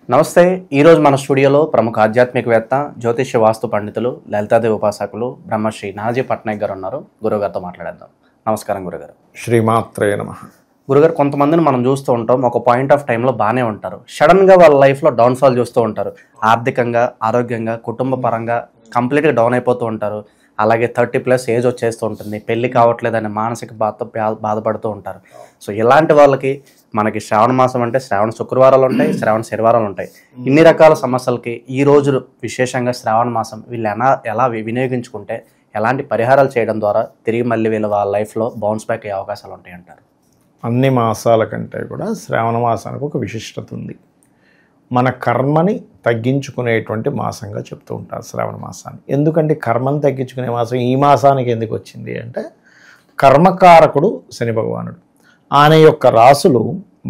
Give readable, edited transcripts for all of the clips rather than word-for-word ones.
నమస్తే. ఈరోజు మన స్టూడియోలో ప్రముఖ ఆధ్యాత్మికవేత్త, జ్యోతిష్య వాస్తు పండితులు, లలితాదేవి ఉపాసకులు బ్రహ్మశ్రీ నానాజీ పట్నాయక్ గారు ఉన్నారు. గురుగారితో మాట్లాడేద్దాం. నమస్కారం గురుగారు. శ్రీమాత్రే నమః. గురుగారు, కొంతమందిని మనం చూస్తూ ఉంటాం, ఒక పాయింట్ ఆఫ్ టైంలో బాగానే ఉంటారు, సడన్గా వాళ్ళ లైఫ్లో డౌన్ఫాల్ చూస్తూ ఉంటారు. ఆర్థికంగా, ఆరోగ్యంగా, కుటుంబ పరంగా కంప్లీట్గా డౌన్ అయిపోతూ ఉంటారు. అలాగే 30+ ఏజ్ వచ్చేస్తూ ఉంటుంది, పెళ్లి కావట్లేదనే మానసిక బాధపడుతూ ఉంటారు. సో ఇలాంటి వాళ్ళకి మనకి శ్రావణ మాసం అంటే శ్రావణ శుక్రవారాలు ఉంటాయి, శ్రావణ శనివారాలు ఉంటాయి. ఇన్ని రకాల సమస్యలకి ఈ రోజు విశేషంగా శ్రావణ మాసం వీళ్ళు ఎలా వినియోగించుకుంటే, ఎలాంటి పరిహారాలు చేయడం ద్వారా తిరిగి మళ్ళీ వీళ్ళ వాళ్ళ లైఫ్లో బౌన్స్ బ్యాక్ అయ్యే అవకాశాలు ఉంటాయి అంటారు? అన్ని మాసాల కంటే కూడా శ్రావణ మాసానికి ఒక విశిష్టత ఉంది. మన కర్మని తగ్గించుకునేటువంటి మాసంగా చెప్తూ ఉంటారు శ్రావణ మాసాన్ని. ఎందుకంటే కర్మని తగ్గించుకునే మాసం ఈ మాసానికి ఎందుకు వచ్చింది అంటే, కర్మకారకుడు శని భగవానుడు. ఆయన యొక్క రాశులు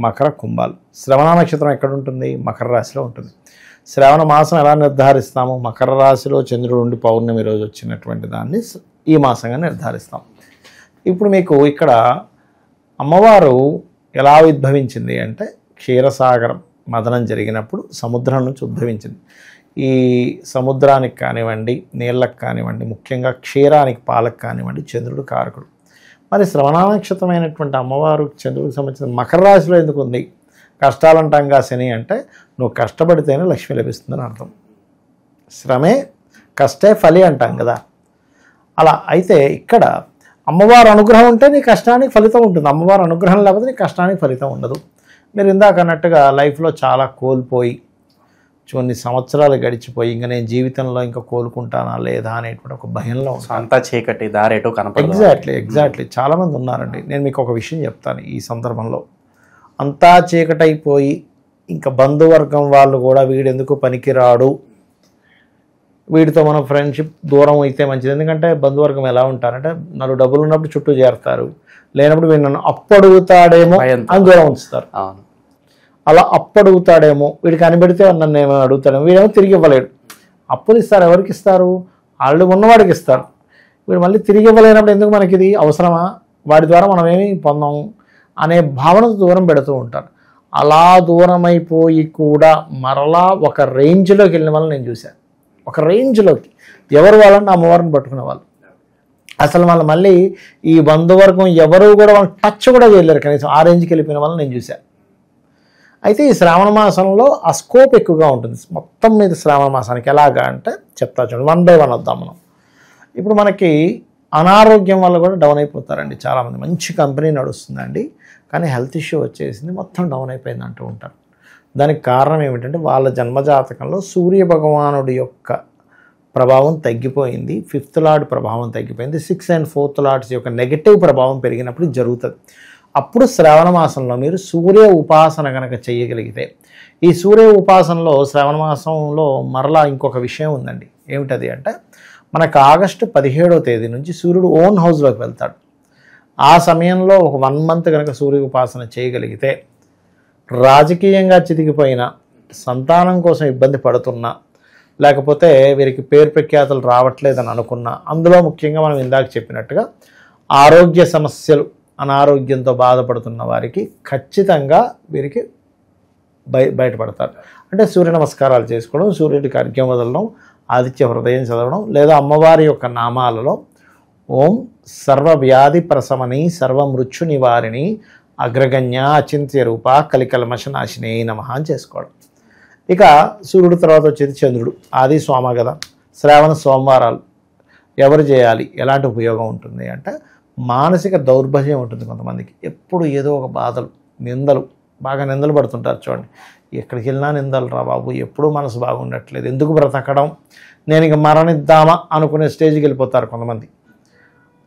మకర కుంభాలు. శ్రవణ నక్షత్రం ఎక్కడ ఉంటుంది? మకర రాశిలో ఉంటుంది. శ్రావణ మాసం ఎలా నిర్ధారిస్తాము? మకర రాశిలో చంద్రుడు ఉండి పౌర్ణమి రోజు వచ్చినటువంటి దాన్ని ఈ మాసంగా నిర్ధారిస్తాం. ఇప్పుడు మీకు ఇక్కడ అమ్మవారు ఎలా ఉద్భవించింది అంటే, క్షీరసాగరం మదనం జరిగినప్పుడు సముద్రం నుంచి ఉద్భవించింది. ఈ సముద్రానికి కానివ్వండి, నీళ్ళకు కానివ్వండి, ముఖ్యంగా క్షీరానికి, పాలకు కానివ్వండి, చంద్రుడు కారకుడు. మరి శ్రవణ నక్షత్రమైనటువంటి అమ్మవారు చంద్రుడికి సంబంధించిన మకర రాశిలో ఎందుకు ఉంది? కష్టాలు అంటాంగా శని అంటే, నువ్వు కష్టపడితేనే లక్ష్మి లభిస్తుందని అర్థం. శ్రమే కష్టే ఫలి అంటాం కదా. అలా అయితే ఇక్కడ అమ్మవారు అనుగ్రహం ఉంటే నీ కష్టానికి ఫలితం ఉంటుంది. అమ్మవారు అనుగ్రహం లేకపోతే నీ కష్టానికి ఫలితం ఉండదు. మీరు ఇందాక అన్నట్టుగా లైఫ్లో చాలా కోల్పోయి, కొన్ని సంవత్సరాలు గడిచిపోయి, ఇంకా నేను జీవితంలో ఇంకా కోలుకుంటానా లేదా అనేటువంటి ఒక భయంలో అంతా చీకటి, దారేటో కనపడదు. ఎగ్జాక్ట్లీ చాలామంది ఉన్నారండి. నేను మీకు ఒక విషయం చెప్తాను. ఈ సందర్భంలో అంతా చీకటైపోయి ఇంకా బంధువర్గం వాళ్ళు కూడా వీడెందుకు పనికిరాడు, వీడితో మనం ఫ్రెండ్షిప్ దూరం అయితే మంచిది. ఎందుకంటే బంధువర్గం ఎలా ఉంటారంటే, నాలుగు డబ్బులు ఉన్నప్పుడు చుట్టూ చేరతారు, లేనప్పుడు వీడు నన్ను అప్పడుగుతాడేమో అని దూరం ఉంచుతారు. అలా అప్పడుగుతాడేమో, వీడికి కనిపెడితే నన్ను ఏమైనా అడుగుతాడేమో, వీడేమో తిరిగి ఇవ్వలేడు. అప్పులు ఇస్తారు, ఎవరికి ఇస్తారు? ఆల్రెడీ ఉన్నవాడికి ఇస్తారు. వీడు మళ్ళీ తిరిగి ఇవ్వలేనప్పుడు ఎందుకు మనకి ఇది అవసరమా, వాడి ద్వారా మనం ఏమి పొందాము అనే భావనకు దూరం పెడుతూ ఉంటారు. అలా దూరం అయిపోయి కూడా మరలా ఒక రేంజ్లోకి వెళ్ళిన వాళ్ళని నేను చూశాను. ఒక రేంజ్లోకి ఎవరు వాళ్ళని అమ్మవారిని పట్టుకునే వాళ్ళు. అసలు వాళ్ళు మళ్ళీ ఈ బంధువర్గం ఎవరు కూడా వాళ్ళని టచ్ కూడా చేయలేరు, కనీసం ఆ రేంజ్కి వెళ్ళిపోయిన వాళ్ళని నేను చూశాను. అయితే ఈ శ్రావణ మాసంలో ఆ స్కోప్ ఎక్కువగా ఉంటుంది మొత్తం మీద. శ్రావణ మాసానికి ఎలాగా అంటే చెప్తా చూడండి, 1 by 1 వద్దాం మనం. ఇప్పుడు మనకి అనారోగ్యం వల్ల కూడా డౌన్ అయిపోతారండి చాలామంది. మంచి కంపెనీ నడుస్తుందండి, కానీ హెల్త్ ఇష్యూ వచ్చేసింది, మొత్తం డౌన్ అయిపోయింది అంటూ ఉంటారు. దానికి కారణం ఏమిటంటే, వాళ్ళ జన్మజాతకంలో సూర్య భగవానుడి యొక్క ప్రభావం తగ్గిపోయింది, 5th లార్డ్ ప్రభావం తగ్గిపోయింది, 6th and 4th లార్డ్స్ యొక్క నెగటివ్ ప్రభావం పెరిగినప్పుడు జరుగుతుంది. అప్పుడు శ్రావణ మాసంలో మీరు సూర్య ఉపాసన కనుక చేయగలిగితే, ఈ సూర్య ఉపాసనలో శ్రావణ మాసంలో మరలా ఇంకొక విషయం ఉందండి. ఏమిటది అంటే, మనకు ఆగస్టు 17వ తేదీ నుంచి సూర్యుడు ఓన్ హౌస్లోకి వెళ్తాడు. ఆ సమయంలో ఒక 1 month కనుక సూర్య ఉపాసన చేయగలిగితే, రాజకీయంగా చితికిపోయిన, సంతానం కోసం ఇబ్బంది పడుతున్నా, లేకపోతే వీరికి పేరు ప్రఖ్యాతలు రావట్లేదని అనుకున్నా, అందులో ముఖ్యంగా మనం ఇందాక చెప్పినట్టుగా ఆరోగ్య సమస్యలు, అనారోగ్యంతో బాధపడుతున్న వారికి ఖచ్చితంగా వీరికి బయటపడతారు. అంటే సూర్య నమస్కారాలు చేసుకోవడం, సూర్యుడికి అర్ఘ్యం వదలడం, ఆదిత్య హృదయం చదవడం, లేదా అమ్మవారి యొక్క నామాలలో ఓం సర్వవ్యాధి ప్రశమని సర్వమృత్యు నివారిణి అగ్రగణ్య అచింత్య రూప కలికల్మషనాశిని నమః అని చేసుకోవడం. ఇక సూర్యుడు తర్వాత వచ్చేది చంద్రుడు. ఆది సోమ కదా. శ్రావణ సోమవారాలు ఎవరు చేయాలి, ఎలాంటి ఉపయోగం ఉంటుంది అంటే, మానసిక దౌర్బల్యం ఉంటుంది కొంతమందికి. ఎప్పుడు ఏదో ఒక బాధలు, నిందలు, బాగా నిందలు పడుతుంటారు చూడండి. ఎక్కడికి వెళ్ళినా నిందలు రా బాబు, ఎప్పుడూ మనసు బాగుండట్లేదు, ఎందుకు బ్రతకడం, నేను ఇక మరణిద్దామా అనుకునే స్టేజ్కి వెళ్ళిపోతారు కొంతమంది.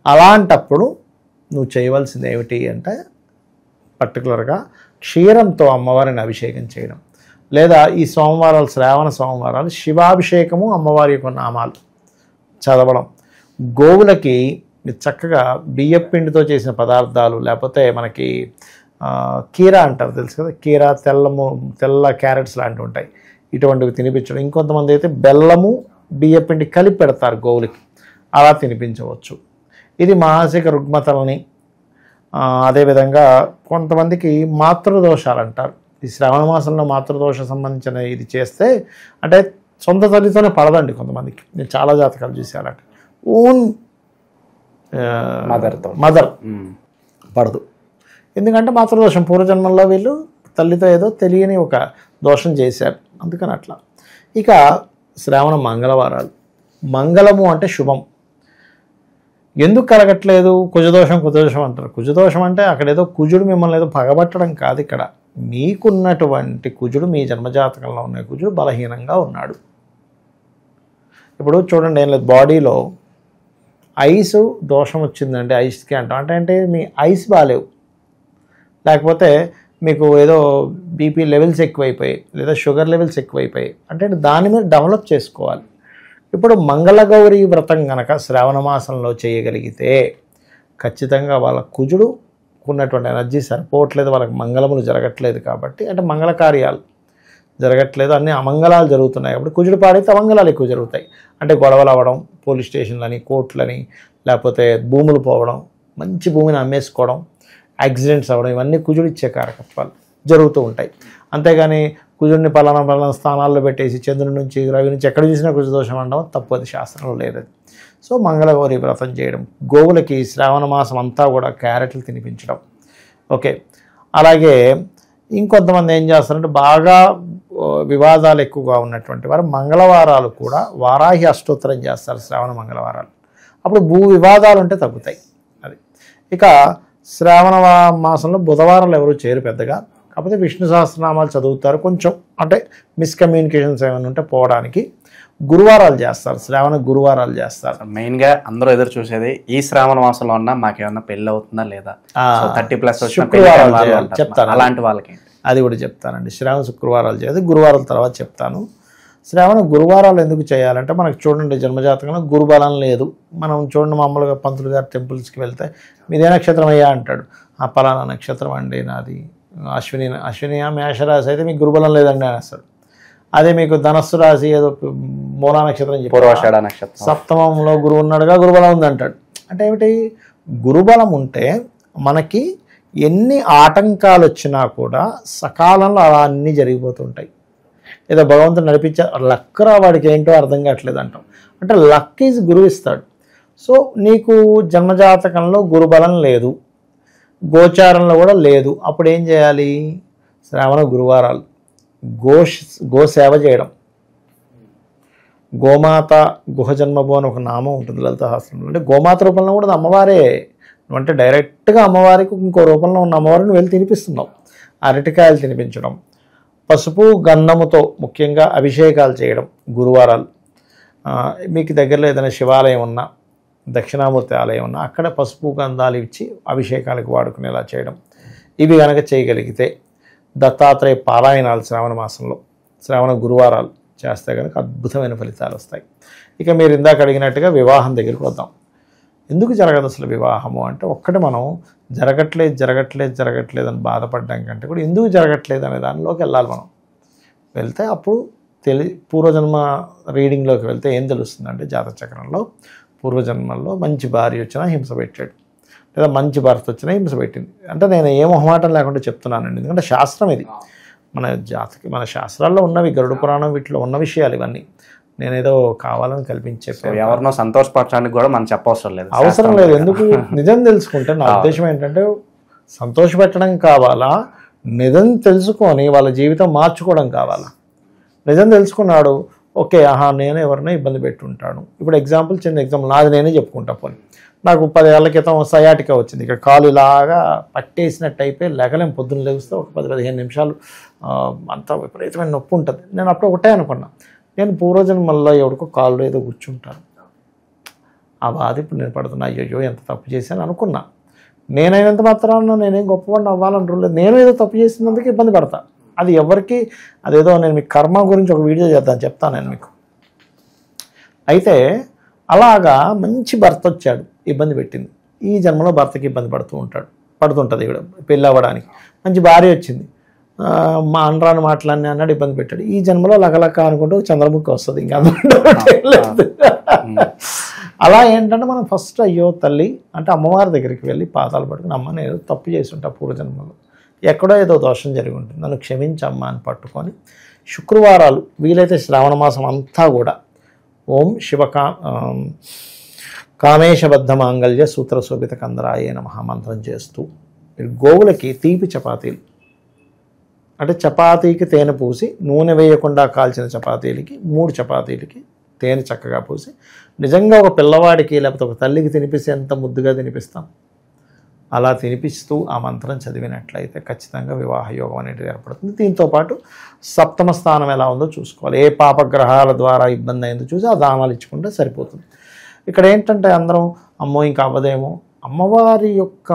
అలాంటప్పుడు నువ్వు చేయవలసింది ఏమిటి అంటే, పర్టికులర్గా క్షీరంతో అమ్మవారిని అభిషేకం చేయడం, లేదా ఈ సోమవారాలు, శ్రావణ సోమవారాలు శివాభిషేకము, అమ్మవారి యొక్క నామాలు చదవడం. గోవులకి చక్కగా బియ్యపిండితో చేసిన పదార్థాలు, లేకపోతే మనకి కీరా అంటారు తెలుసు కదా, కీరా, తెల్ల క్యారెట్స్ లాంటివి ఉంటాయి, ఇటువంటివి తినిపించడం. ఇంకొంతమంది అయితే బెల్లము బియ్యపిండి కలిపి పెడతారు గోవులకి, అలా తినిపించవచ్చు. ఇది మానసిక రుగ్మతల్ని, అదేవిధంగా కొంతమందికి మాతృదోషాలు అంటారు, ఈ శ్రావణ మాసంలో మాతృదోష సంబంధించిన ఇది చేస్తే అంటే సొంత తల్లితోనే పడదండి కొంతమందికి. నేను చాలా జాతకాలు చూసాను. ఓన్ మదర్ పడదు. ఎందుకంటే మాతృదోషం, పూర్వజన్మల్లో వీళ్ళు తల్లితో ఏదో తెలియని ఒక దోషం చేశారు, అందుకని అట్లా. ఇక శ్రావణ మంగళవారాలు. మంగళము అంటే శుభం. ఎందుకు కలగట్లేదు? కుజదోషం అంటారు. కుజదోషం అంటే అక్కడ ఏదో కుజుడు మిమ్మల్ని ఏదో పగబట్టడం కాదు. ఇక్కడ మీకున్నటువంటి కుజుడు, మీ జన్మజాతకంలో ఉన్న కుజుడు బలహీనంగా ఉన్నాడు. ఇప్పుడు చూడండి, ఏం లేదు, బాడీలో ఐస్ దోషం వచ్చిందంటే ఐస్కి అంటాం. అంటే మీ ఐస్ బాగాలేవు, లేకపోతే మీకు ఏదో బీపీ లెవెల్స్ ఎక్కువైపోయాయి, లేదా షుగర్ లెవెల్స్ ఎక్కువైపోయాయి అంటే దాని మీద డెవలప్ చేసుకోవాలి. ఇప్పుడు మంగళగౌరి వ్రతం కనుక శ్రావణ మాసంలో చేయగలిగితే ఖచ్చితంగా వాళ్ళ కుజుడు ఉన్నటువంటి ఎనర్జీ సరిపోవట్లేదు, వాళ్ళకి మంగళములు జరగట్లేదు కాబట్టి, అంటే మంగళ కార్యాలు జరగట్లేదు, అన్ని అమంగళాలు జరుగుతున్నాయి కాబట్టి కుజుడు పాడైతే అమంగళాలు ఎక్కువ జరుగుతాయి. అంటే గొడవలు అవ్వడం, పోలీస్ స్టేషన్లని, కోర్టులని, లేకపోతే భూములు పోవడం, మంచి భూమిని అమ్మేసుకోవడం, యాక్సిడెంట్స్ అవ్వడం, ఇవన్నీ కుజుడు ఇచ్చే కారకత్వాలు జరుగుతూ ఉంటాయి. అంతేగాని కుజుడిని పలానా స్థానాల్లో పెట్టేసి చంద్రుడి నుంచి రవి నుంచి ఎక్కడ చూసినా కుజదోషం అనడం తప్పు, అది శాస్త్రంలో లేదు. సో మంగళగౌరి వ్రతం చేయడం, గోవులకి శ్రావణ మాసం అంతా కూడా క్యారెట్లు తినిపించడం. ఓకే, అలాగే ఇంకొంతమంది ఏం చేస్తారంటే బాగా వివాదాలు ఎక్కువగా ఉన్నటువంటి వారు మంగళవారాలు కూడా వారాహి అష్టోత్తరం చేస్తారు, శ్రావణ మంగళవారాలు. అప్పుడు భూ వివాదాలు ఉంటే తగ్గుతాయి. అది. ఇక శ్రావణ మాసంలో బుధవారాలు ఎవరు చేయరు పెద్దగా, కాకపోతే విష్ణు సహస్రనామాలు చదువుతారు, కొంచెం అంటే మిస్కమ్యూనికేషన్స్ ఏమైనా ఉంటే పోవడానికి. గురువారాలు చేస్తారు, శ్రావణ గురువారాలు చేస్తారు. మెయిన్గా అందరూ ఎదురు చూసేది ఈ శ్రావణ మాసంలో ఉన్నా మాకేమన్నా పెళ్ళి అవుతుందా లేదా, 30+ శుక్రవారాలు చెప్తాను, అలాంటి వాళ్ళకి అది కూడా చెప్తానండి. శ్రావణ శుక్రవారాలు చేయదు, గురువారాల తర్వాత చెప్తాను. శ్రావణ గురువారాలు ఎందుకు చేయాలంటే మనకు చూడండి జన్మజాతకంలో గురుబలం లేదు. మనం చూడండి మామూలుగా పంతులు గారి టెంపుల్స్కి వెళ్తే మీదే నక్షత్రం అయ్యా అంటాడు, ఆ పలానా నక్షత్రం అండి నాది అశ్విని మేషరాశి అయితే మీకు గురుబలం లేదండి అనేస్తాడు. అదే మీకు ధనస్సు రాశి ఏదో మూలా నక్షత్రం పూర్వాషాఢ నక్షత్రం సప్తమంలో గురువు ఉన్నాడుగా గురుబలం ఉంది అంటాడు. అంటే ఏమిటి? గురుబలం ఉంటే మనకి ఎన్ని ఆటంకాలు వచ్చినా కూడా సకాలంలో అలా అన్నీ జరిగిపోతుంటాయి. ఏదో భగవంతుడు నడిపించే లక్ రా వాడికి ఏంటో అర్థం కావట్లేదు అంటాం. అంటే లక్ ఈజ్ గురువు ఇస్తాడు. సో నీకు జన్మజాతకంలో గురుబలం లేదు, గోచారంలో కూడా లేదు, అప్పుడు ఏం చేయాలి? శ్రావణ గురువారాలు గో సేవ చేయడం. గోమాత గుహజన్మభో అని ఒక నామం ఉంటుంది లలిత శాస్త్రంలో. అంటే గోమాత రూపంలో కూడా అమ్మవారే, అంటే డైరెక్ట్గా అమ్మవారికి ఇంకో రూపంలో ఉన్న అమ్మవారిని వెళ్ళి తినిపిస్తున్నాం. అరటికాయలు తినిపించడం, పసుపు గంధముతో ముఖ్యంగా అభిషేకాలు చేయడం గురువారాలు. మీకు దగ్గరలో ఏదైనా శివాలయం ఉన్నా, దక్షిణామూర్తి ఆలయం ఉన్నా అక్కడ పసుపు గంధాలు ఇచ్చి అభిషేకాలకు వాడుకునేలా చేయడం. ఇవి కనుక చేయగలిగితే దత్తాత్రేయ పారాయణాలు శ్రావణ మాసంలో శ్రావణ గురువారాలు చేస్తే కనుక అద్భుతమైన ఫలితాలు వస్తాయి. ఇక మీరు ఇందాక అడిగినట్టుగా వివాహం దగ్గరికి వద్దాం. ఎందుకు జరగదు అసలు వివాహము అంటే, ఒక్కటి మనం జరగట్లేదు అని బాధపడడం కంటే కూడా ఎందుకు జరగట్లేదు అనే దానిలోకి వెళ్ళాలి. మనం వెళ్తే అప్పుడు పూర్వజన్మ రీడింగ్లోకి వెళ్తే ఏం తెలుస్తుందంటే, జాతక చక్రంలో పూర్వజన్మల్లో మంచి భార్య వచ్చినా హింస పెట్టాడు, లేదా మంచి భర్త వచ్చినా హింస పెట్టింది. అంటే నేను ఏ మొహమాటం లేకుండా చెప్తున్నానండి, ఎందుకంటే శాస్త్రం ఇది, మన శాస్త్రాల్లో ఉన్నవి, గరుడ పురాణం వీటిలో ఉన్న విషయాలు ఇవన్నీ. నేనేదో కావాలని కల్పించే ఎవరినో సంతోషపరచడానికి కూడా మనం చెప్పవసరం లేదు, అవసరం లేదు. ఎందుకు? నిజం తెలుసుకుంటే నా ఉద్దేశం ఏంటంటే సంతోషపెట్టడం కావాలా, నిజం తెలుసుకొని వాళ్ళ జీవితం మార్చుకోవడం కావాలా. నిజం తెలుసుకున్నాడు, ఓకే, నేను ఎవరినో ఇబ్బంది పెట్టుంటాను. ఇప్పుడు చిన్న ఎగ్జాంపుల్ నాది నేనే చెప్పుకుంటా. పోనీ నాకు 10 ఏళ్ల క్రితం సయాటికా వచ్చింది, ఇక్కడ కాలు ఇలాగా పట్టేసినట్టు అయిపోయి లేకలేం. పొద్దున్న లేస్తే ఒక 10-15 నిమిషాలు అంత విపరీతమైన నొప్పి ఉంటుంది. నేను అప్పుడు ఒకటే అనుకున్నా, నేను పూర్వజన్మల్లో ఎవరికో కాళ్ళు ఏదో కూర్చుంటాను, ఆ బాధ ఇప్పుడు నేను పడుతున్నా, అయ్యో ఎంత తప్పు చేశాను అనుకున్నా. నేనైనంత మాత్రాన నేనేం గొప్పవాడిని అవ్వాలంటలేదు, నేను ఏదో తప్పు చేసినందుకు ఇబ్బంది పడతా. అది ఎవరికి అదేదో నేను మీకు కర్మ గురించి ఒక వీడియో చెప్తాను నేను మీకు. అయితే అలాగా మంచి భర్త వచ్చాడు, ఇబ్బంది పెట్టింది. ఈ జన్మలో భర్తకి ఇబ్బంది పడుతుంటుంది ఇక్కడ పెళ్ళి అవ్వడానికి. మంచి భార్య వచ్చింది, మా అనరాని మాటలన్నీ అన్నాడు, ఇబ్బంది పెట్టాడు. ఈ జన్మలో లకలక అనుకుంటూ చంద్రముఖి వస్తుంది. ఇంకా అలా ఏంటంటే మనం ఫస్ట్ అయ్యో తల్లి అంటే అమ్మవారి దగ్గరికి వెళ్ళి పాదాలు పట్టుకుని, అమ్మ నేను తప్పు చేసి ఉంటా పూర్వజన్మలో, ఎక్కడో ఏదో దోషం జరిగి ఉంటుంది, నన్ను క్షమించమ్మా అని పట్టుకొని శుక్రవారాలు వీలైతే శ్రావణ మాసం అంతా కూడా ఓం కామేశబద్ధ మాంగళ్య సూత్ర శోభిత కందరాయ నమః మంత్రం చేస్తూ మీరు గోవులకి తీపి చపాతీలు, అంటే చపాతీకి తేనె పూసి నూనె వేయకుండా కాల్చిన చపాతీలకి 3 చపాతీలకి తేనె చక్కగా పూసి, నిజంగా ఒక పిల్లవాడికి లేకపోతే ఒక తల్లికి తినిపిస్తే ఎంత ముద్దుగా తినిపిస్తాం, అలా తినిపిస్తూ ఆ మంత్రం చదివినట్లయితే ఖచ్చితంగా వివాహ యోగం అనేది ఏర్పడుతుంది. దీంతోపాటు సప్తమ స్థానం ఎలా ఉందో చూసుకోవాలి. ఏ పాపగ్రహాల ద్వారా ఇబ్బంది అయిందో చూసి ఆ దానాలు ఇచ్చుకుంటే సరిపోతుంది. ఇక్కడ ఏంటంటే అందరం అమ్మో ఇంకా అవ్వదేమో, అమ్మవారి యొక్క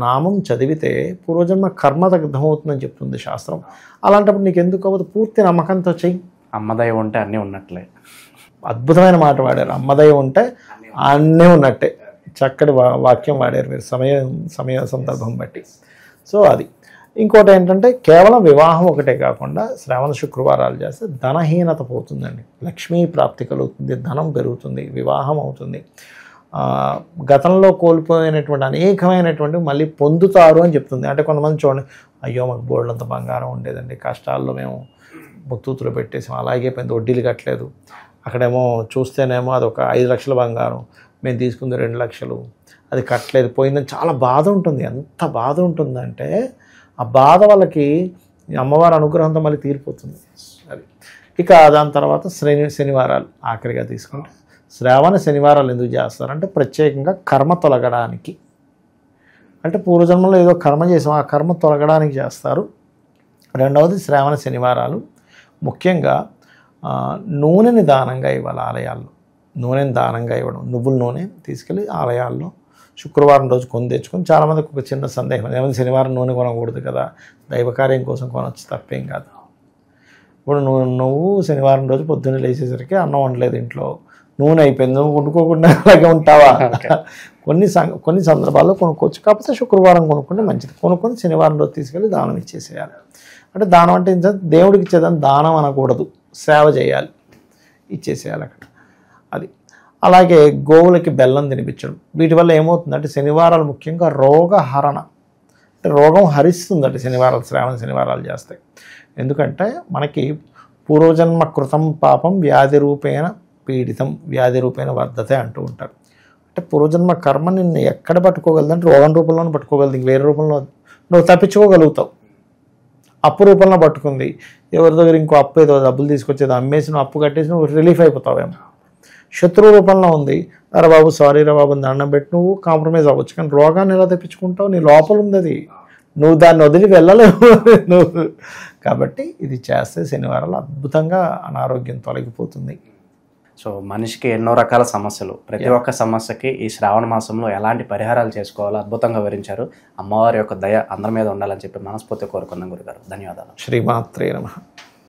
నామం చదివితే పూర్వజన్మ కర్మ దగ్ధమవుతుందని చెప్తుంది శాస్త్రం. అలాంటప్పుడు నీకు ఎందుకు అవ్వదు, పూర్తి నమ్మకంతో చెయ్యి. అమ్మదయ ఉంటే అన్నీ ఉన్నట్లే. అద్భుతమైన మాట వాడారు, అమ్మదయ ఉంటే అన్నీ ఉన్నట్టే. చక్కటి వాక్యం వాడారు మీరు సమయ సందర్భం బట్టి. సో అది ఇంకోటి ఏంటంటే కేవలం వివాహం ఒకటే కాకుండా శ్రావణ శుక్రవారాలు చేస్తే ధనహీనత పోతుందండి, లక్ష్మీ ప్రాప్తి కలుగుతుంది, ధనం పెరుగుతుంది, వివాహం అవుతుంది. గతంలో కోల్పోయినటువంటి అనేకమైనటువంటి మళ్ళీ పొందుతారు అని చెప్తుంది. అంటే కొంతమంది చూడండి, అయ్యో మాకు బోర్డులంత బంగారం ఉండేదండి, కష్టాల్లో మేము ముత్తూతులు పెట్టేసాం, అలాగే పోయింది, వడ్డీలు కట్టలేదు, అక్కడేమో చూస్తేనేమో అది ఒక 5 లక్షల బంగారం, మేము తీసుకుంది 2 లక్షలు, అది కట్టలేదు, పోయిందని చాలా బాధ ఉంటుంది. ఎంత బాధ ఉంటుందంటే ఆ బాధ వాళ్ళకి అమ్మవారి అనుగ్రహంతో మళ్ళీ తీరిపోతుంది. అది ఇక దాని తర్వాత శనివారాలు ఆఖరిగా తీసుకుంటే శ్రావణ శనివారాలు ఎందుకు చేస్తారంటే ప్రత్యేకంగా కర్మ తొలగడానికి, అంటే పూర్వజన్మలో ఏదో కర్మ చేసాం ఆ కర్మ తొలగడానికి చేస్తారు. రెండవది శ్రావణ శనివారాలు ముఖ్యంగా నూనెని దానంగా ఇవ్వాలి ఆలయాల్లో. నూనెని దానంగా ఇవ్వడం, నువ్వుల నూనె తీసుకెళ్ళి ఆలయాల్లో శుక్రవారం రోజు కొని తెచ్చుకొని, చాలామందికి ఒక చిన్న సందేహం, ఏమైనా శనివారం నూనె కొనకూడదు కదా, దైవకార్యం కోసం కొనవచ్చు, తప్పేం కాదు. ఇప్పుడు నువ్వు శనివారం రోజు పొద్దున్నే లేచేసరికి అన్నం వండలేదు ఇంట్లో, నూనె అయిపోయింది, నువ్వు వండుకోకుండా అలాగే ఉంటావా? కొన్ని సందర్భాల్లో కొనుక్కోవచ్చు, కాకపోతే శుక్రవారం కొనుక్కుంటే మంచిది. కొనుక్కొని శనివారం రోజు తీసుకెళ్ళి దానం ఇచ్చేసేయాలి. అంటే దానం అంటే దేవుడికి ఇచ్చేదాన్ని దానం అనకూడదు, సేవ చేయాలి, ఇచ్చేసేయాలి అక్కడ. అది అలాగే గోవులకి బెల్లం తినిపించడం, వీటి వల్ల ఏమవుతుందంటే శనివారాలు ముఖ్యంగా రోగహరణ, అంటే రోగం హరిస్తుందంటే శనివారాలు, శ్రావణ శనివారాలు చేస్తాయి. ఎందుకంటే మనకి పూర్వజన్మ కృతం పాపం వ్యాధి రూపేణ పీడితం వ్యాధి రూపేణ వర్ధతే అంటూ ఉంటారు. అంటే పూర్వజన్మ కర్మ నిన్ను ఎక్కడ పట్టుకోగలదు అంటే రోగం రూపంలోనే పట్టుకోగలదు, ఇంక వేరే రూపంలో నువ్వు తప్పించుకోగలుగుతావు. అప్పు రూపంలో పట్టుకుంది, ఎవరి దగ్గర ఇంకో అప్పు ఏదో డబ్బులు తీసుకొచ్చేది అమ్మేసి నువ్వు అప్పు కట్టేసి నువ్వు రిలీఫ్ అయిపోతావేమో. శత్రువు రూపంలో ఉంది, అరే బాబు సారీ రా బాబు దండం పెట్టి నువ్వు కాంప్రమైజ్ అవ్వచ్చు, కానీ రోగాన్ని ఎలా తెప్పించుకుంటావు, నీ లోపల ఉంది అది, నువ్వు దాన్ని వదిలి వెళ్ళలేవు నువ్వు. కాబట్టి ఇది చేస్తే శనివారాలు అద్భుతంగా అనారోగ్యం తొలగిపోతుంది. సో మనిషికి ఎన్నో రకాల సమస్యలు, ప్రతి ఒక్క సమస్యకి ఈ శ్రావణ మాసంలో ఎలాంటి పరిహారాలు చేసుకోవాలో అద్భుతంగా వివరించారు. అమ్మవారి యొక్క దయ అందరి మీద ఉండాలని చెప్పి మనస్ఫూర్తిగా కోరుకుందాం గురుగారు. ధన్యవాదాలు. శ్రీమాత్రే నమః.